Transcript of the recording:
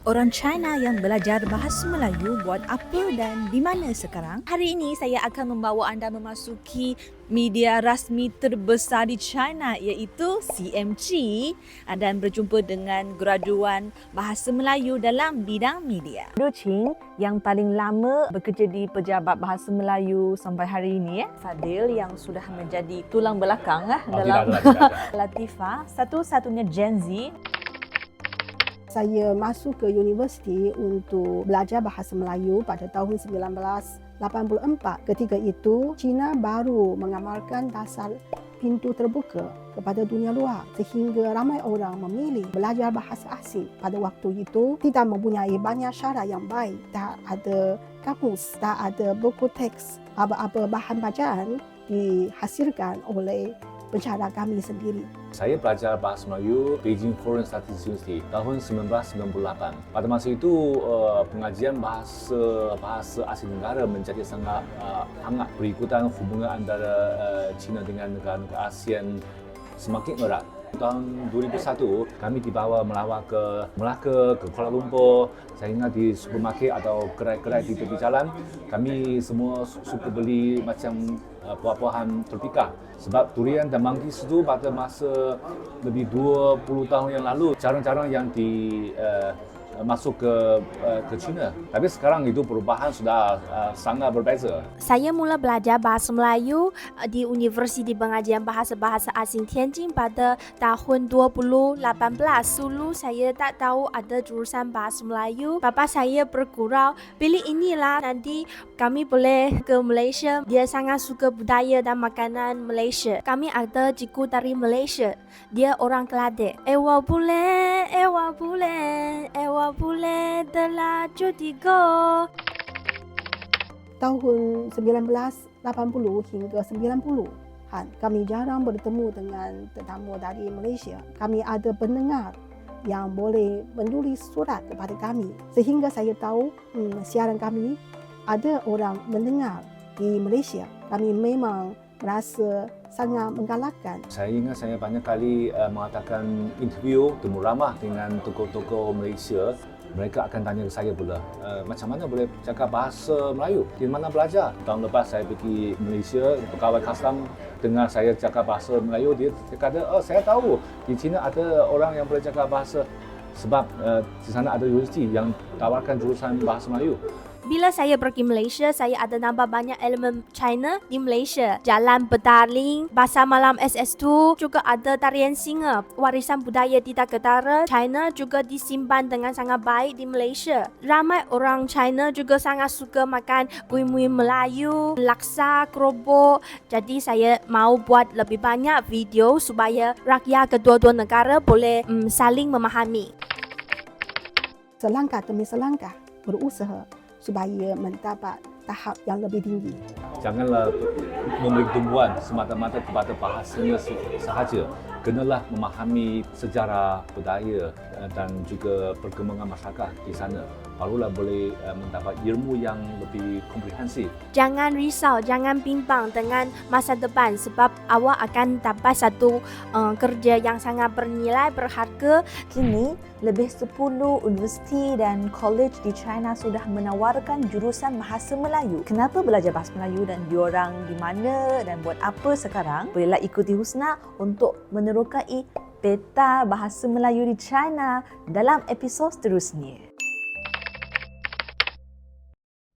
Orang China yang belajar bahasa Melayu buat apa dan di mana sekarang? Hari ini saya akan membawa anda memasuki media rasmi terbesar di China iaitu CMC dan berjumpa dengan graduan bahasa Melayu dalam bidang media. Du Qing yang paling lama bekerja di Pejabat Bahasa Melayu sampai hari ini. Fadil yang sudah menjadi tulang belakang dalam tidak. Latifah, satu-satunya Gen Z. Saya masuk ke universiti untuk belajar bahasa Melayu pada tahun 1984. Ketika itu, China baru mengamalkan dasar pintu terbuka kepada dunia luar sehingga ramai orang memilih belajar bahasa asing. Pada waktu itu, tidak mempunyai banyak syarat yang baik. Tak ada kamus, tak ada buku teks. Apa-apa bahan bacaan dihasilkan oleh pencara kami sendiri. Saya belajar bahasa Melayu Beijing Foreign Studies University tahun 1998. Pada masa itu, pengajian bahasa asing negara menjadi sangat hangat. Berikutan hubungan antara China dengan negara-negara ASEAN semakin erat. Tahun 2001, kami dibawa melawat ke Melaka, ke Kuala Lumpur. Saya ingat di supermarket atau kedai-kedai di tepi jalan, kami semua suka beli macam buah-buahan tropika. Sebab durian dan manggis itu pada masa lebih 20 tahun yang lalu, jarang-jarang yang masuk ke China. Tapi sekarang itu perubahan sudah sangat berbeza. Saya mula belajar bahasa Melayu di Universiti Pengajian Bahasa-Bahasa Asing Tianjin pada tahun 2018. Dulu saya tak tahu ada jurusan bahasa Melayu. Bapa saya bergurau, pilih inilah, nanti kami boleh ke Malaysia. Dia sangat suka budaya dan makanan Malaysia. Kami ada cikgu dari Malaysia. Dia orang Kelantan. Ewa bule terlaju tiga. Tahun 1980 hingga 90-an, kami jarang bertemu dengan tetamu dari Malaysia. Kami ada pendengar yang boleh menulis surat kepada kami. Sehingga saya tahu siaran kami ada orang mendengar di Malaysia. Kami memang merasa sangat menggalakkan. Saya ingat saya banyak kali mengatakan interview temu ramah dengan tokoh-tokoh Malaysia. Mereka akan tanya ke saya pula, macam mana boleh cakap bahasa Melayu? Di mana belajar? Tahun lepas saya pergi Malaysia, pegawai custom dengar saya cakap bahasa Melayu, dia kata, saya tahu di China ada orang yang boleh cakap bahasa sebab di sana ada universiti yang tawarkan jurusan bahasa Melayu. Bila saya pergi Malaysia, saya ada nampak banyak elemen China di Malaysia. Jalan Petaling, Pasar Malam SS2, juga ada tarian singa. Warisan budaya Tita Ketara China juga disimpan dengan sangat baik di Malaysia. Ramai orang China juga sangat suka makan kuih-muih Melayu, laksa, kerobok. Jadi saya mau buat lebih banyak video supaya rakyat kedua-dua negara boleh saling memahami. Selangkah demi selangkah berusaha supaya mendapat tahap yang lebih tinggi. Janganlah memberi tumbuhan semata-mata kepada bahasanya sahaja. Kenalah memahami sejarah, budaya dan juga perkembangan masyarakat di sana. Barulah boleh mendapat ilmu yang lebih komprehensif. Jangan risau, jangan bimbang dengan masa depan sebab awak akan dapat satu kerja yang sangat bernilai, berharga. Kini, lebih 10 universiti dan college di China sudah menawarkan jurusan bahasa Melayu. Kenapa belajar bahasa Melayu dan diorang di mana dan buat apa sekarang? Bolehlah ikuti Husna untuk menerokai peta bahasa Melayu di China dalam episod seterusnya.